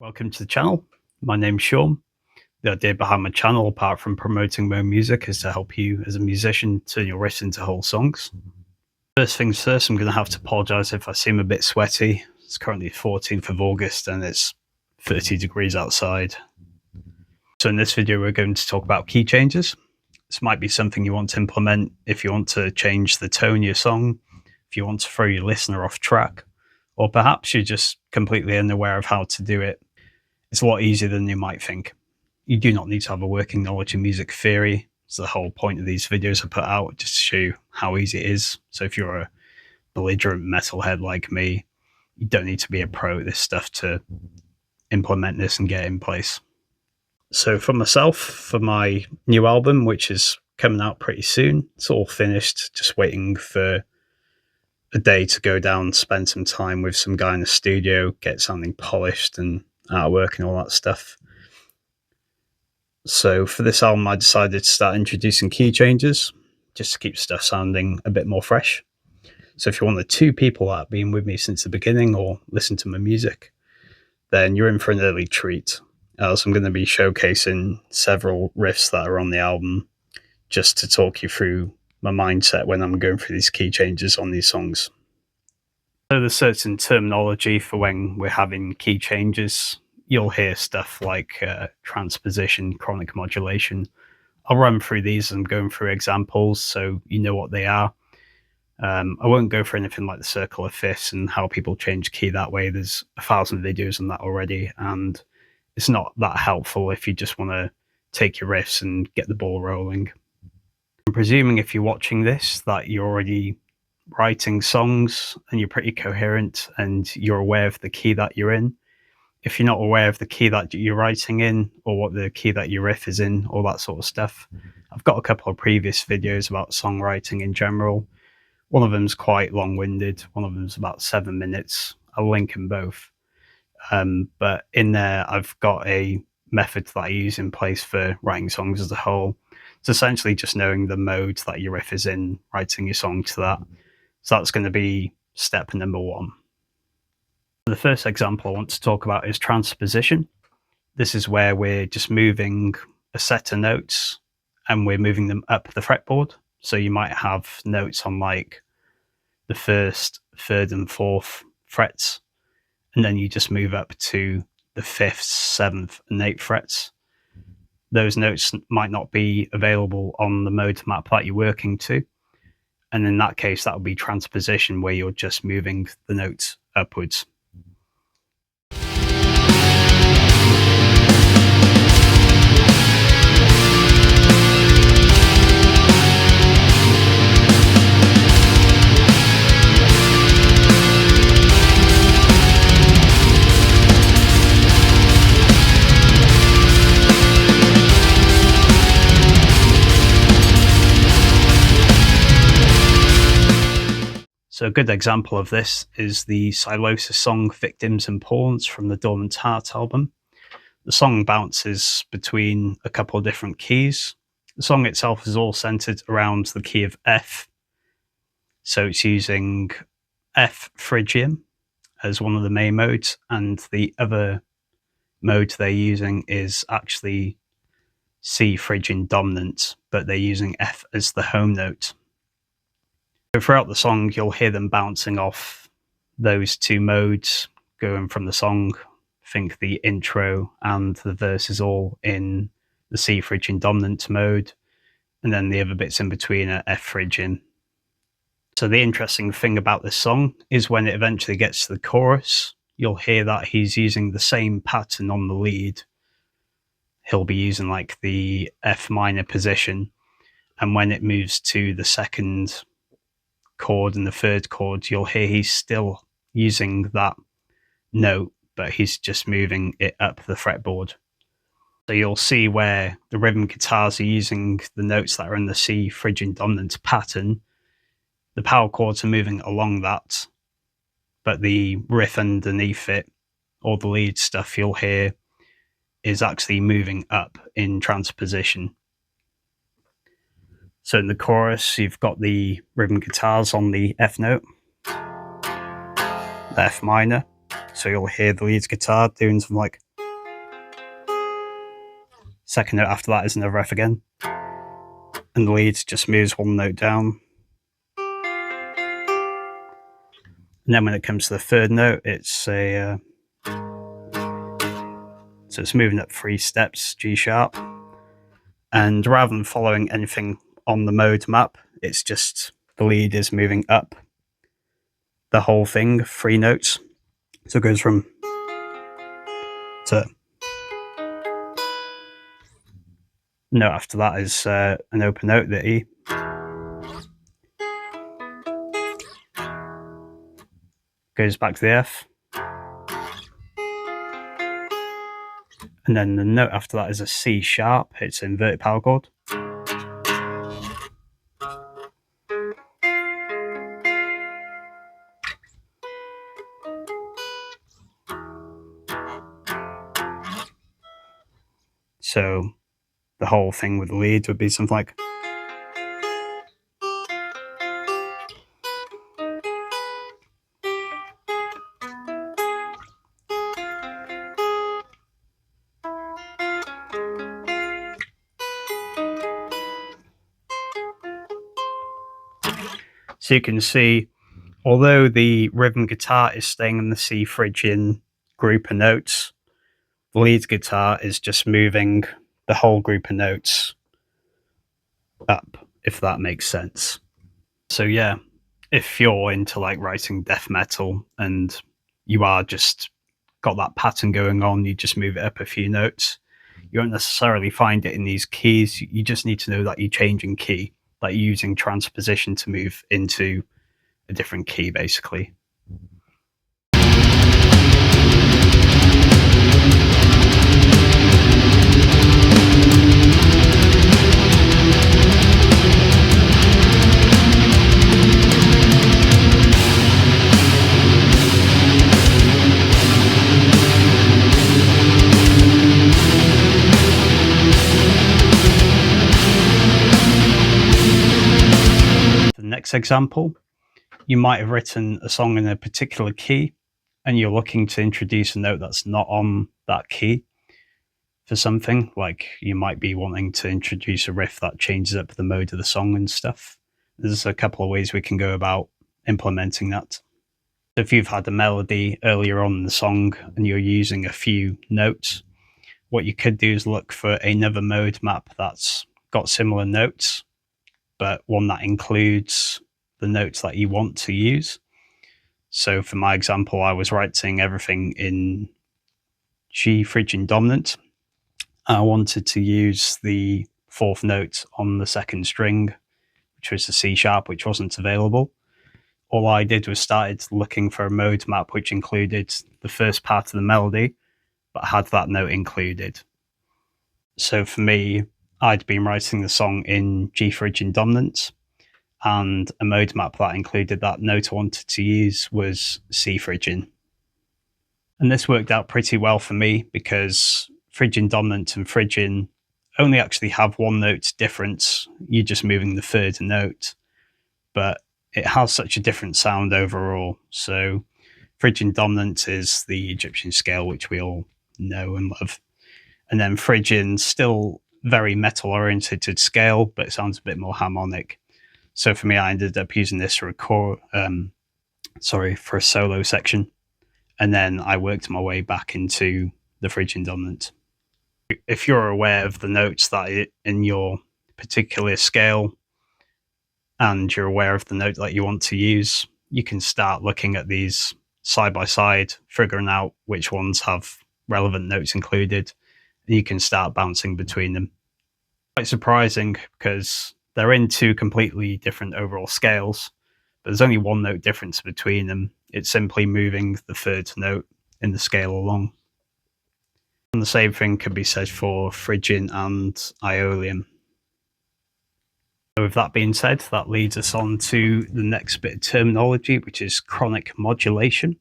Welcome to the channel. My name's Sean. The idea behind my channel, apart from promoting my own music, is to help you as a musician turn your riffs into whole songs. First things first, I'm going to have to apologise if I seem a bit sweaty. It's currently 14th of August and it's 30 degrees outside. So in this video, we're going to talk about key changes. This might be something you want to implement if you want to change the tone of your song, if you want to throw your listener off track, or perhaps you're just completely unaware of how to do it. It's a lot easier than you might think. You do not need to have a working knowledge of music theory. It's the whole point of these videos I put out, just to show you how easy it is. So if you're a belligerent metalhead like me, you don't need to be a pro at this stuff to implement this and get it in place. So for myself, for my new album, which is coming out pretty soon, it's all finished, just waiting for a day to go down, spend some time with some guy in the studio, get something polished and artwork and all that stuff. So for this album, I decided to start introducing key changes just to keep stuff sounding a bit more fresh. So if you're one of the two people that have been with me since the beginning or listen to my music, then you're in for an early treat, as I'm going to be showcasing several riffs that are on the album just to talk you through my mindset when I'm going through these key changes on these songs. So there's certain terminology for when we're having key changes. You'll hear stuff like transposition, chronic modulation. I'll run through these as I'm going through examples so you know what they are. I won't go for anything like the circle of fifths and how people change key that way. There's 1,000 videos on that already, and it's not that helpful if you just want to take your riffs and get the ball rolling. I'm presuming if you're watching this that you're already writing songs and you're pretty coherent and you're aware of the key that you're in. If you're not aware of the key that you're writing in or what the key that your riff is in, all that sort of stuff, I've got a couple of previous videos about songwriting in general. One of them's quite long-winded, one of them's about 7 minutes. I'll link them both. But in there, I've got a method that I use in place for writing songs as a whole. It's essentially just knowing the mode that your riff is in, writing your song to that. So that's going to be step number one. The first example I want to talk about is transposition. This is where we're just moving a set of notes and we're moving them up the fretboard. So you might have notes on like the first, third and fourth frets, and then you just move up to the fifth, seventh and eighth frets. Those notes might not be available on the mode map that you're working to. And in that case, that would be transposition, where you're just moving the notes upwards. So a good example of this is the Silosis song Victims and Pawns from the Dormant Heart album. The song bounces between a couple of different keys. The song itself is all centered around the key of F. So it's using F Phrygian as one of the main modes, and the other mode they're using is actually C Phrygian dominant, but they're using F as the home note. So throughout the song, you'll hear them bouncing off those two modes, going from the song. Think the intro and the verse is all in the C Phrygian dominant mode, and then the other bits in between are F Phrygian. So the interesting thing about this song is when it eventually gets to the chorus, you'll hear that he's using the same pattern on the lead. He'll be using like the F minor position, and when it moves to the second chord and the third chord, you'll hear he's still using that note, but he's just moving it up the fretboard. So you'll see where the rhythm guitars are using the notes that are in the C Phrygian dominant pattern. The power chords are moving along that, but the riff underneath it, all the lead stuff you'll hear, is actually moving up in transposition. So in the chorus, you've got the rhythm guitars on the F note, the F minor. So you'll hear the lead guitar doing something like Second note after that is another F again. And the lead just moves one note down. And then when it comes to the third note, it's a so it's moving up 3 steps, G sharp. And rather than following anything on the mode map, it's just the lead is moving up the whole thing, 3 notes. So it goes from to note after that is an open note, the E. Goes back to the F. And then the note after that is a C sharp. It's an inverted power chord. So the whole thing with the lead would be something like. So you can see, although the rhythm guitar is staying in the C Phrygian group of notes, the lead guitar is just moving the whole group of notes up, if that makes sense. So yeah, if you're into like writing death metal and you are just got that pattern going on, you just move it up a few notes. You won't necessarily find it in these keys. You just need to know that you're changing key, like you're using transposition to move into a different key, basically. Next example, you might have written a song in a particular key and you're looking to introduce a note that's not on that key for something. Like you might be wanting to introduce a riff that changes up the mode of the song and stuff. There's a couple of ways we can go about implementing that. If you've had a melody earlier on in the song and you're using a few notes, what you could do is look for another mode map that's got similar notes, but one that includes the notes that you want to use. So for my example, I was writing everything in G Phrygian dominant. I wanted to use the 4th note on the 2nd string, which was the C sharp, which wasn't available. All I did was started looking for a mode map which included the first part of the melody, but had that note included. So for me, I'd been writing the song in G Phrygian dominant, and a mode map that included that note I wanted to use was C Phrygian. And this worked out pretty well for me because Phrygian dominant and Phrygian only actually have 1 note difference. You're just moving the 3rd note, but it has such a different sound overall. So Phrygian dominant is the Egyptian scale, which we all know and love. And then Phrygian, still very metal oriented scale, but it sounds a bit more harmonic. So for me, I ended up using this for a solo section. And then I worked my way back into the Phrygian dominant. If you're aware of the notes that are in your particular scale and you're aware of the note that you want to use, you can start looking at these side by side, figuring out which ones have relevant notes included, and you can start bouncing between them. Quite surprising because they're in 2 completely different overall scales, but there's only 1 note difference between them. It's simply moving the 3rd note in the scale along. And the same thing could be said for Phrygian and Aeolian. So with that being said, that leads us on to the next bit of terminology, which is chronic modulation.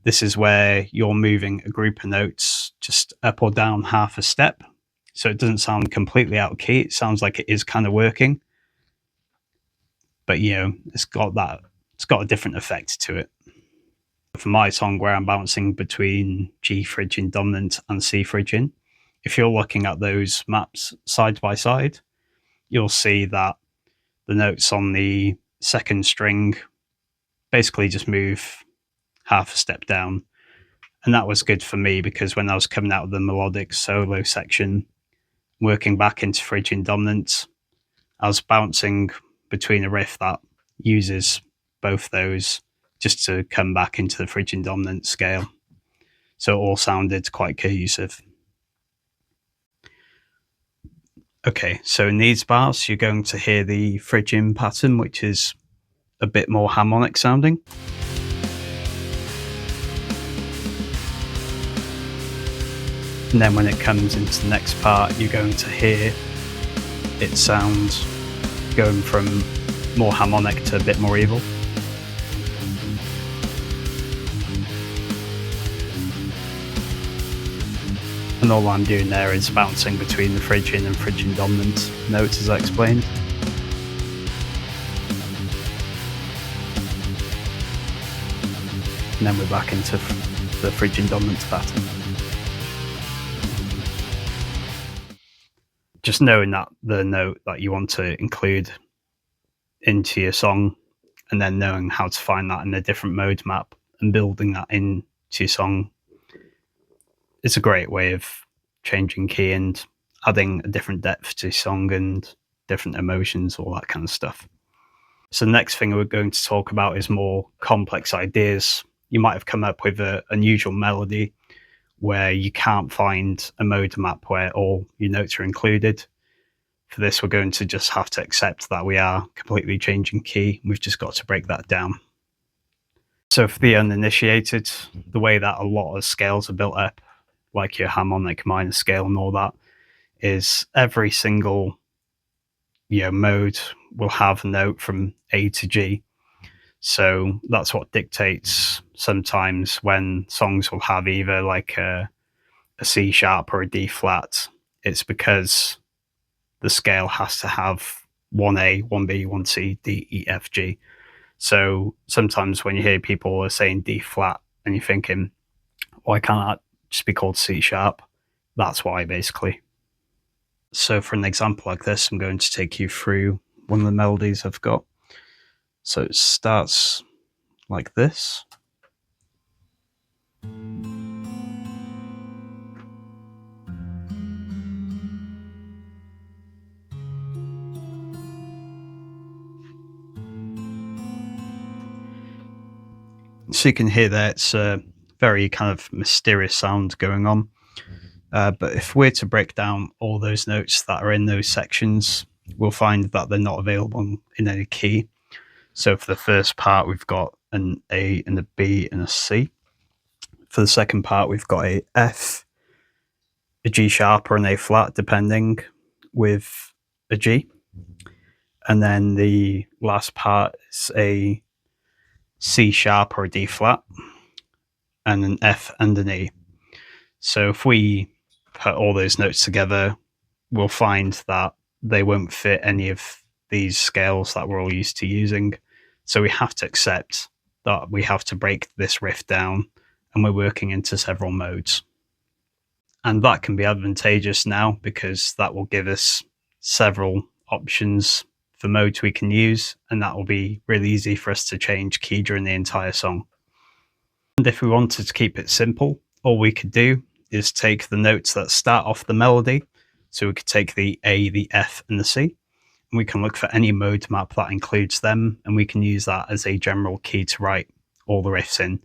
This is where you're moving a group of notes just up or down half a step. So it doesn't sound completely out of key. It sounds like it is kind of working. But, you know, it's got a different effect to it. For my song where I'm bouncing between G Phrygian dominant and C Phrygian, if you're looking at those maps side by side, you'll see that the notes on the second string basically just move half a step down. And that was good for me because when I was coming out of the melodic solo section, working back into Phrygian dominant, I was bouncing between a riff that uses both those just to come back into the Phrygian dominant scale. So it all sounded quite cohesive. Okay, so in these bars, you're going to hear the Phrygian pattern, which is a bit more harmonic sounding. And then when it comes into the next part, you're going to hear it sound going from more harmonic to a bit more evil. And all I'm doing there is bouncing between the Phrygian and Phrygian dominant notes, as I explained. And then we're back into the Phrygian dominant pattern. Just knowing that the note that you want to include into your song, and then knowing how to find that in a different mode map and building that into your song, it's a great way of changing key and adding a different depth to your song and different emotions, all that kind of stuff. So the next thing we're going to talk about is more complex ideas. You might have come up with an unusual melody where you can't find a mode map where all your notes are included. For this, we're going to just have to accept that we are completely changing key. We've just got to break that down. So for the uninitiated, the way that a lot of scales are built up, like your harmonic minor scale and all that, is every single mode will have a note from A to G. So that's what dictates sometimes when songs will have either like a C sharp or a D flat. It's because the scale has to have 1A, 1B, 1C, D, E, F, G. So sometimes when you hear people are saying D flat and you're thinking, why can't that just be called C sharp? That's why, basically. So for an example like this, I'm going to take you through one of the melodies I've got. So it starts like this. So you can hear that it's a very kind of mysterious sound going on. But if we're to break down all those notes that are in those sections, we'll find that they're not available in any key. So for the first part, we've got an A and a B and a C. For the second part, we've got a F, a G sharp or an A flat, depending, with a G. And then the last part is a C sharp or a D flat, and an F and an E. So if we put all those notes together, we'll find that they won't fit any of these scales that we're all used to using. So we have to accept that we have to break this riff down, and we're working into several modes. And that can be advantageous now because that will give us several options for modes we can use, and that will be really easy for us to change key during the entire song. And if we wanted to keep it simple, all we could do is take the notes that start off the melody. So we could take the A, the F, and the C, and we can look for any mode map that includes them, and we can use that as a general key to write all the riffs in.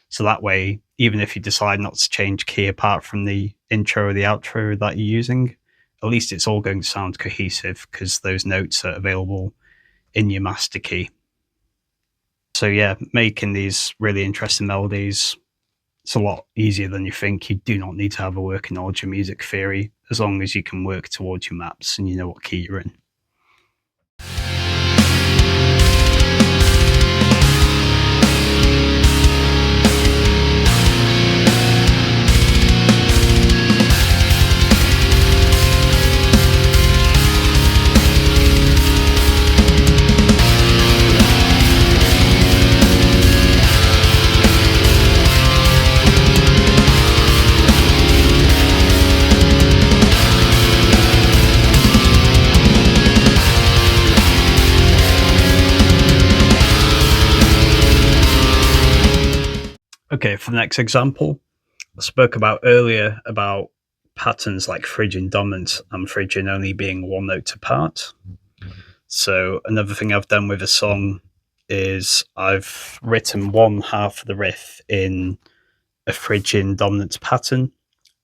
So that way, even if you decide not to change key apart from the intro or the outro that you're using, at least it's all going to sound cohesive because those notes are available in your master key. So yeah, making these really interesting melodies, it's a lot easier than you think. You do not need to have a working knowledge of music theory as long as you can work towards your maps and you know what key you're in. Okay, for the next example, I spoke about earlier about patterns like phrygian dominant and phrygian only being one note apart. So another thing I've done with a song is I've written one half of the riff in a phrygian dominant pattern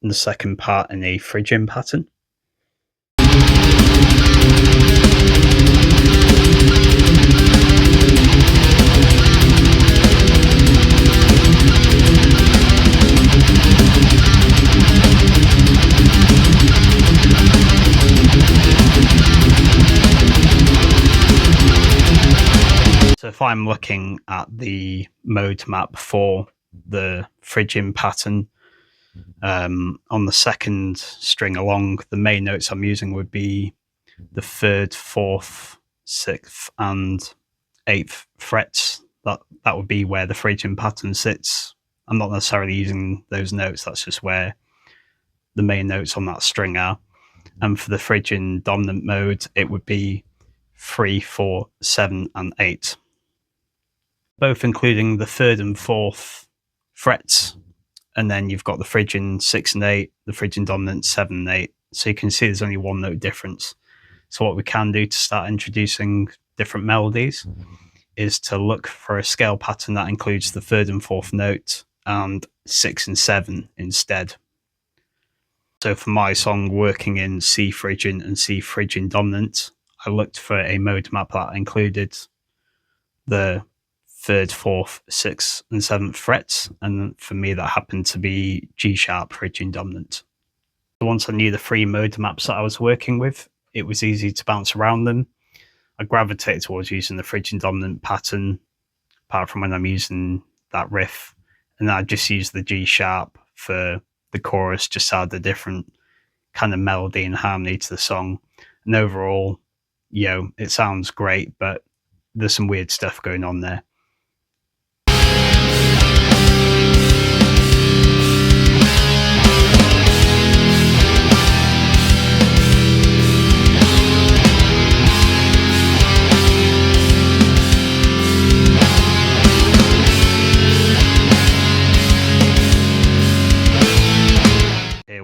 and the second part in a phrygian pattern. So if I'm looking at the mode map for the phrygian pattern, on the second string along, the main notes I'm using would be the 3rd, 4th, 6th, and 8th frets. That would be where the phrygian pattern sits. I'm not necessarily using those notes, that's just where the main notes on that string are. And for the phrygian dominant mode, it would be 3, 4, 7, and 8. Both including the 3rd and 4th frets. And then you've got the phrygian 6 and 8, the phrygian dominant 7 and 8. So you can see there's only one note difference. So what we can do to start introducing different melodies is to look for a scale pattern that includes the 3rd and 4th note and 6 and 7 instead. So for my song working in C phrygian and C phrygian dominant, I looked for a mode map that included the 3rd, 4th, 6th, and 7th frets, and for me that happened to be G sharp phrygian dominant. So once I knew the 3 mode maps that I was working with, it was easy to bounce around them. I gravitated towards using the phrygian dominant pattern, apart from when I'm using that riff, and I just use the G sharp for the chorus, just to add a different kind of melody and harmony to the song. And overall, it sounds great, but there's some weird stuff going on there.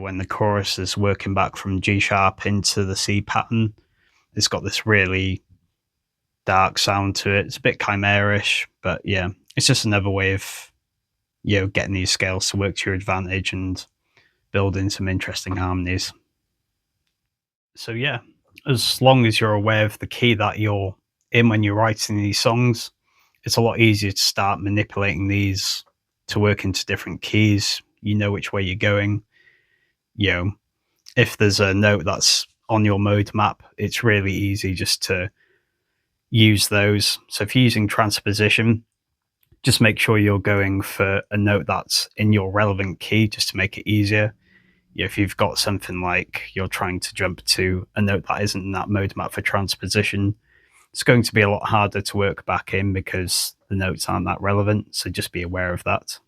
When the chorus is working back from G sharp into the C pattern, it's got this really dark sound to it. It's a bit chimerish, but yeah, it's just another way of getting these scales to work to your advantage and building some interesting harmonies. So yeah, as long as you're aware of the key that you're in when you're writing these songs, it's a lot easier to start manipulating these to work into different keys. You know which way you're going. If there's a note that's on your mode map, it's really easy just to use those. So if you're using transposition, just make sure you're going for a note that's in your relevant key, just to make it easier. If you've got something like you're trying to jump to a note that isn't in that mode map for transposition, it's going to be a lot harder to work back in because the notes aren't that relevant. So just be aware of that.